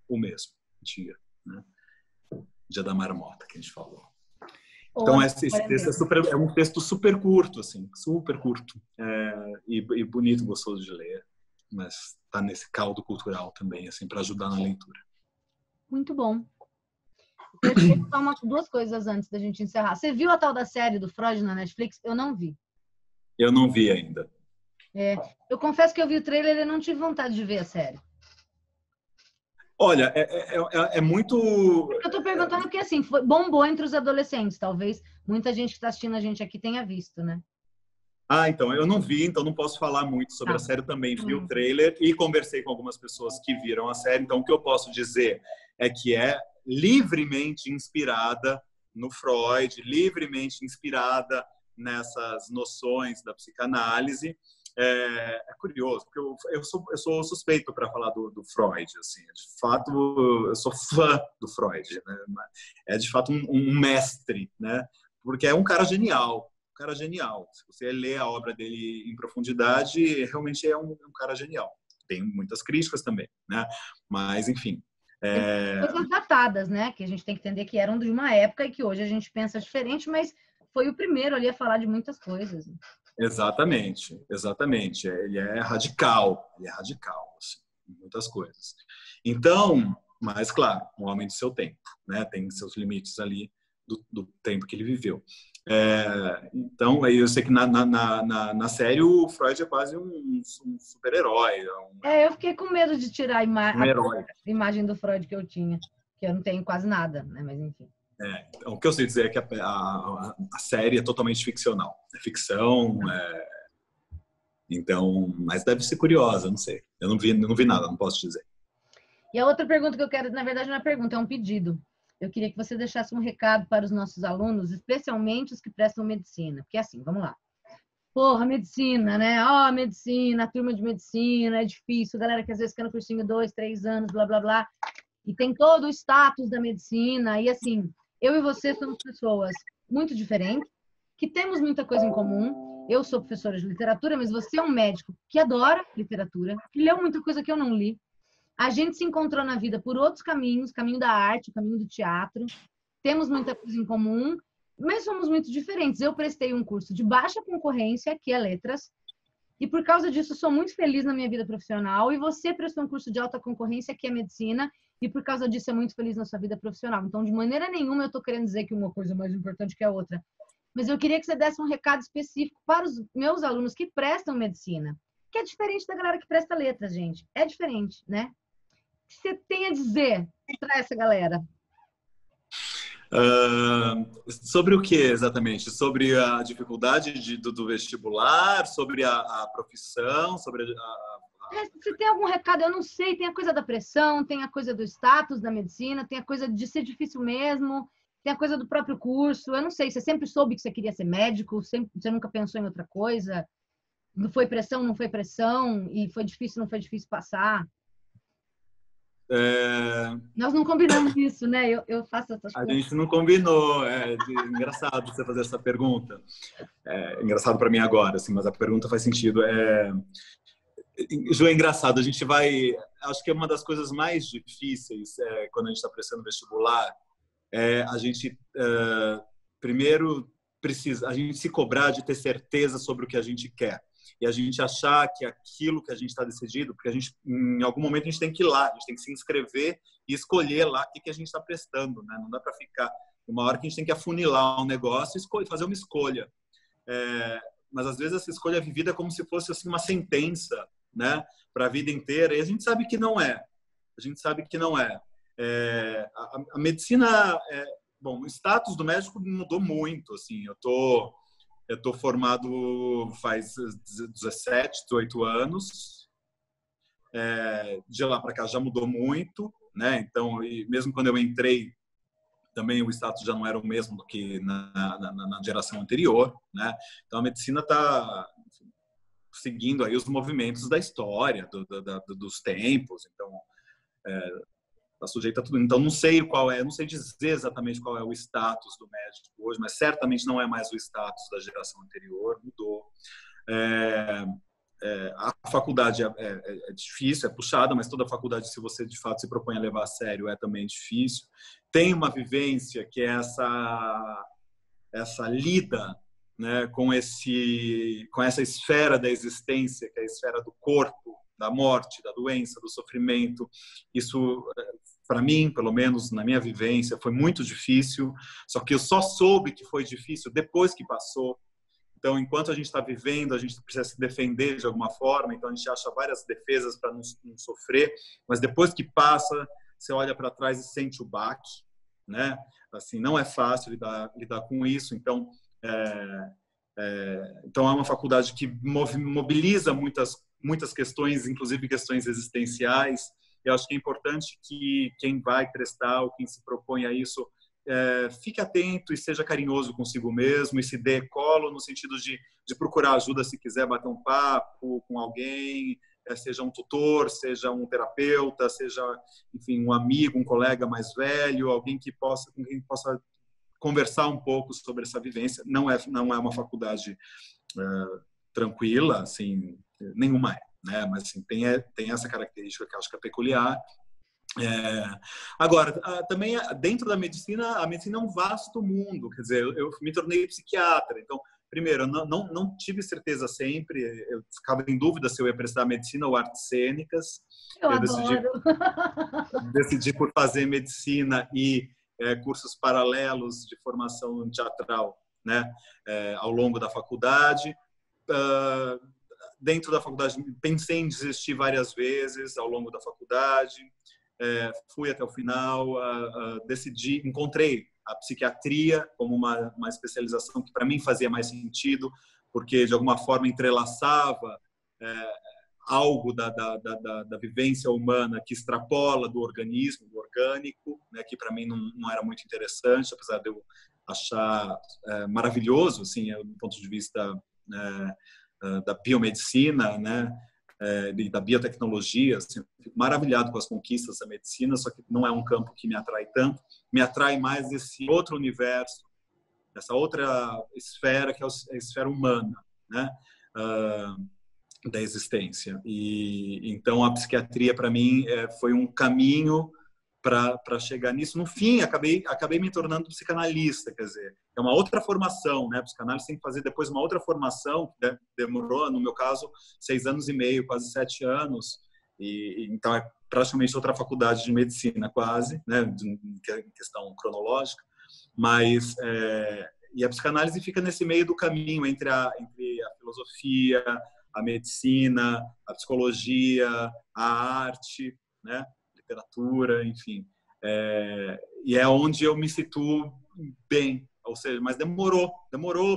o mesmo dia, né? Dia da marmota, que a gente falou. Então, esse texto é um texto super curto, assim, super curto. E bonito, gostoso de ler. Mas está nesse caldo cultural também, assim, para ajudar na leitura. Muito bom. Eu queria falar duas coisas antes da gente encerrar. Você viu a tal da série do Freud na Netflix? Eu não vi. Eu não vi ainda. Eu confesso que eu vi o trailer e não tive vontade de ver a série. Olha, é muito... Eu tô perguntando porque, assim, bombou entre os adolescentes. Talvez muita gente que está assistindo a gente aqui tenha visto, né? Então, eu não vi, então não posso falar muito sobre a série. Eu também vi o trailer e conversei com algumas pessoas que viram a série. Então, o que eu posso dizer é que é livremente inspirada no Freud, livremente inspirada nessas noções da psicanálise. É curioso, porque eu sou suspeito para falar do Freud. Assim. De fato, eu sou fã do Freud. Né? É, de fato, um mestre, né? Porque é um cara genial. Cara genial. Se você lê a obra dele em profundidade, realmente é um cara genial. Tem muitas críticas também, né? Mas, enfim. Coisas datadas, né? Que a gente tem que entender que eram de uma época e que hoje a gente pensa diferente, mas foi o primeiro ali a falar de muitas coisas. Exatamente, exatamente. Ele é radical, assim, em muitas coisas. Então, mas, claro, um homem do seu tempo, né? Tem seus limites ali do tempo que ele viveu. Então, eu sei que na série o Freud é quase um super-herói. Eu fiquei com medo de tirar a herói. imagem do Freud que eu tinha, que eu não tenho quase nada, né? Mas enfim. Então, o que eu sei dizer é que a série é totalmente ficcional. É ficção, então, mas deve ser curiosa, não sei. Eu não vi nada, não posso dizer. E a outra pergunta que eu quero, na verdade não é perdgunta, é um pedido. Eu queria que você deixasse um recado para os nossos alunos, especialmente os que prestam medicina. Porque assim, vamos lá. Porra, medicina, né? Medicina, a turma de medicina, é difícil. Galera que às vezes quer no cursinho 2, 3 anos, blá, blá, blá. E tem todo o status da medicina. E assim, eu e você somos pessoas muito diferentes, que temos muita coisa em comum. Eu sou professora de literatura, mas você é um médico que adora literatura, que leu muita coisa que eu não li. A gente se encontrou na vida por outros caminhos, caminho da arte, caminho do teatro. Temos muita coisa em comum, mas somos muito diferentes. Eu prestei um curso de baixa concorrência, que é letras, e por causa disso sou muito feliz na minha vida profissional. E você prestou um curso de alta concorrência, que é medicina, e por causa disso é muito feliz na sua vida profissional. Então, de maneira nenhuma eu estou querendo dizer que uma coisa é mais importante que a outra. Mas eu queria que você desse um recado específico para os meus alunos que prestam medicina, que é diferente da galera que presta letras, gente. É diferente, né? O que você tem a dizer para essa galera? Sobre o que exatamente? Sobre a dificuldade do vestibular? Sobre a profissão? Sobre Se tem algum recado, eu não sei. Tem a coisa da pressão, tem a coisa do status da medicina, tem a coisa de ser difícil mesmo, tem a coisa do próprio curso. Eu não sei, você sempre soube que você queria ser médico? Você nunca pensou em outra coisa? Não foi pressão, não foi pressão? E foi difícil, não foi difícil passar? Nós não combinamos isso, né? Eu faço essas coisas. A gente não combinou. Engraçado você fazer essa pergunta. Engraçado para mim agora, assim, mas a pergunta faz sentido. Ju, é engraçado. A gente vai... Acho que é uma das coisas mais difíceis quando a gente está prestando vestibular. A gente, primeiro, precisa... A gente se cobrar de ter certeza sobre o que a gente quer. E a gente achar que aquilo que a gente está decidido, porque a gente, em algum momento, a gente tem que ir lá, a gente tem que se inscrever e escolher lá o que a gente está prestando, né? Não dá para ficar... Uma hora que a gente tem que afunilar um negócio e fazer uma escolha. Mas, às vezes, essa escolha é vivida como se fosse assim, uma sentença, né? Para a vida inteira. E a gente sabe que não é. A gente sabe que não é. A medicina... Bom, o status do médico mudou muito. Assim, eu estou formado faz 17, 18 anos. De lá para cá já mudou muito, né? Então, e mesmo quando eu entrei, também o status já não era o mesmo do que na geração anterior, né? Então, a medicina está seguindo aí os movimentos da história, dos tempos. Então, está sujeita a tudo. Então, não sei não sei dizer exatamente qual é o status do médico hoje, mas certamente não é mais o status da geração anterior, mudou. A faculdade é difícil, é puxada, mas toda faculdade, se você de fato se propõe a levar a sério, é também difícil. Tem uma vivência que é essa lida, né, com essa esfera da existência, que é a esfera do corpo, da morte, da doença, do sofrimento. Isso, para mim, pelo menos na minha vivência, foi muito difícil, só que eu só soube que foi difícil depois que passou. Então, enquanto a gente está vivendo, a gente precisa se defender de alguma forma, então a gente acha várias defesas para não sofrer, mas depois que passa, você olha para trás e sente o baque, né? Assim, não é fácil lidar com isso, então então é uma faculdade que mobiliza muitas questões, inclusive questões existenciais. Eu acho que é importante que quem vai prestar ou quem se propõe a isso fique atento e seja carinhoso consigo mesmo e se dê colo no sentido de procurar ajuda se quiser bater um papo com alguém, seja um tutor, seja um terapeuta, seja, enfim, um amigo, um colega mais velho, alguém com quem possa conversar um pouco sobre essa vivência. Não é uma faculdade tranquila, assim, nenhuma né? Mas assim, tem essa característica que eu acho que é peculiar. Agora, também dentro da medicina, a medicina é um vasto mundo, quer dizer, eu me tornei psiquiatra, então, primeiro, eu não tive certeza sempre, eu ficava em dúvida se eu ia prestar medicina ou artes cênicas. Eu adoro! Decidi por fazer medicina e cursos paralelos de formação teatral, né, ao longo da faculdade. Dentro da faculdade, pensei em desistir várias vezes ao longo da faculdade. Fui até o final, encontrei a psiquiatria como uma especialização que para mim fazia mais sentido, porque de alguma forma entrelaçava algo da vivência humana que extrapola do organismo, do orgânico, né, que para mim não era muito interessante, apesar de eu achar maravilhoso, assim, do ponto de vista da biomedicina, né, da biotecnologia, assim, fico maravilhado com as conquistas da medicina, só que não é um campo que me atrai tanto, me atrai mais esse outro universo, essa outra esfera que é a esfera humana, né, da existência. E então a psiquiatria para mim foi um caminho para chegar nisso. No fim, acabei me tornando psicanalista, quer dizer, é uma outra formação, né? Psicanálise tem que fazer depois uma outra formação, que demorou, no meu caso, 6 anos e meio, quase 7 anos, e então é praticamente outra faculdade de medicina, quase, né? Em questão cronológica, mas e a psicanálise fica nesse meio do caminho entre a filosofia, a medicina, a psicologia, a arte, né? Literatura, enfim. E é onde eu me situo bem, ou seja, mas demorou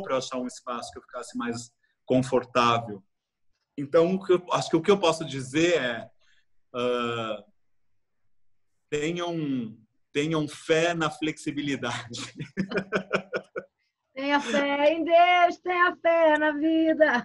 para eu achar um espaço que eu ficasse mais confortável. Então, acho que o que eu posso dizer é tenham fé na flexibilidade. Tenha fé em Deus, tenha fé na vida.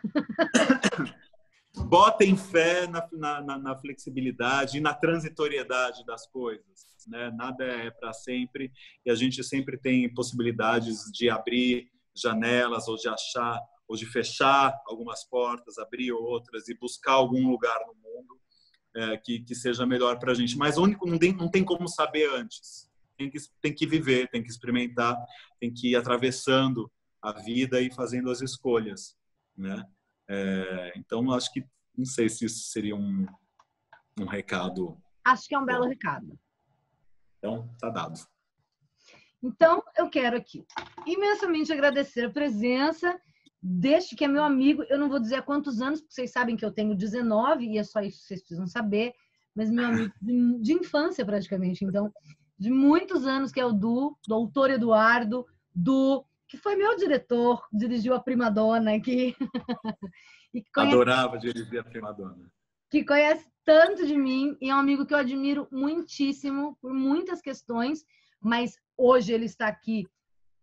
Botem fé na flexibilidade e na transitoriedade das coisas, né? Nada é para sempre e a gente sempre tem possibilidades de abrir janelas ou de achar ou de fechar algumas portas, abrir outras e buscar algum lugar no mundo que seja melhor para a gente. Mas o único não tem como saber antes. Tem que viver, tem que experimentar, tem que ir atravessando a vida e fazendo as escolhas, né? Então, acho que não sei se isso seria um recado. Acho que é um belo recado. Então, tá dado. Então, eu quero aqui imensamente agradecer a presença deste que é meu amigo. Eu não vou dizer há quantos anos, porque vocês sabem que eu tenho 19 e é só isso que vocês precisam saber, mas meu amigo de infância praticamente. Então, de muitos anos, que é o doutor Eduardo, que foi meu diretor, dirigiu a Prima Donna, que adorava dirigir a Prima Donna. Que conhece tanto de mim e é um amigo que eu admiro muitíssimo por muitas questões, mas hoje ele está aqui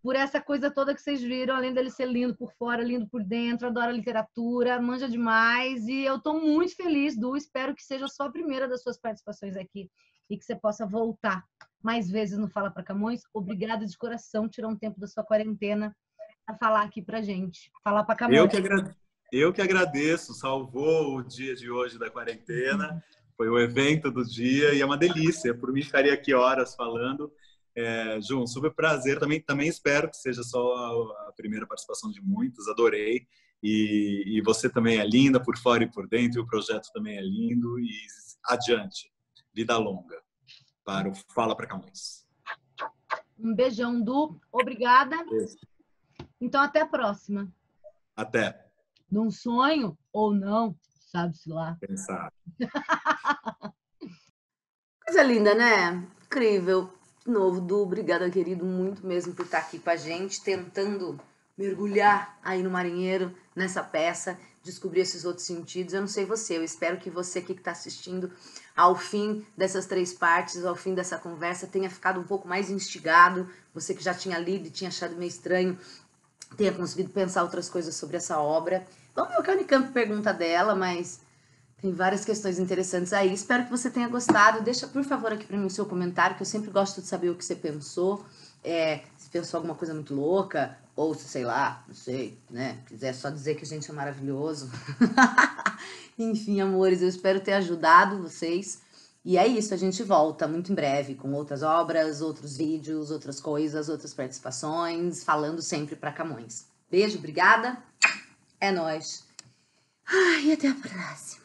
por essa coisa toda que vocês viram, além dele ser lindo por fora, lindo por dentro, adora literatura, manja demais, e eu estou muito feliz, Du, espero que seja só a primeira das suas participações aqui e que você possa voltar mais vezes no Fala pra Camões. Obrigada de coração, tirar um tempo da sua quarentena para falar aqui pra gente. Falar pra Camões. Eu que agradeço, salvou o dia de hoje da quarentena, foi o evento do dia e é uma delícia, por mim ficaria aqui horas falando. Ju, um super prazer, também espero que seja só a primeira participação de muitos, adorei, e você também é linda por fora e por dentro, e o projeto também é lindo, e adiante, vida longa para o Fala pra Camões. Um beijão, Du, obrigada. Beijo. Então, até a próxima. Até. Num sonho ou não, sabe-se lá. Pensar. Coisa linda, né? Incrível. De novo, Du, obrigada, querido, muito mesmo por estar aqui com a gente, tentando mergulhar aí no marinheiro, nessa peça, descobrir esses outros sentidos. Eu não sei você, eu espero que você aqui que está assistindo ao fim dessas 3 partes, ao fim dessa conversa, tenha ficado um pouco mais instigado. Você que já tinha lido e tinha achado meio estranho, tenha conseguido pensar outras coisas sobre essa obra. Vamos ver o que a Unicamp pergunta dela, mas tem várias questões interessantes aí. Espero que você tenha gostado. Deixa, por favor, aqui para mim o seu comentário, que eu sempre gosto de saber o que você pensou. Se pensou alguma coisa muito louca, ou se, sei lá, não sei, né? Quiser só dizer que a gente é maravilhoso. Enfim, amores, eu espero ter ajudado vocês. E é isso, a gente volta muito em breve com outras obras, outros vídeos, outras coisas, outras participações, falando sempre para Camões. Beijo, obrigada. É nóis. Ai, e até a próxima.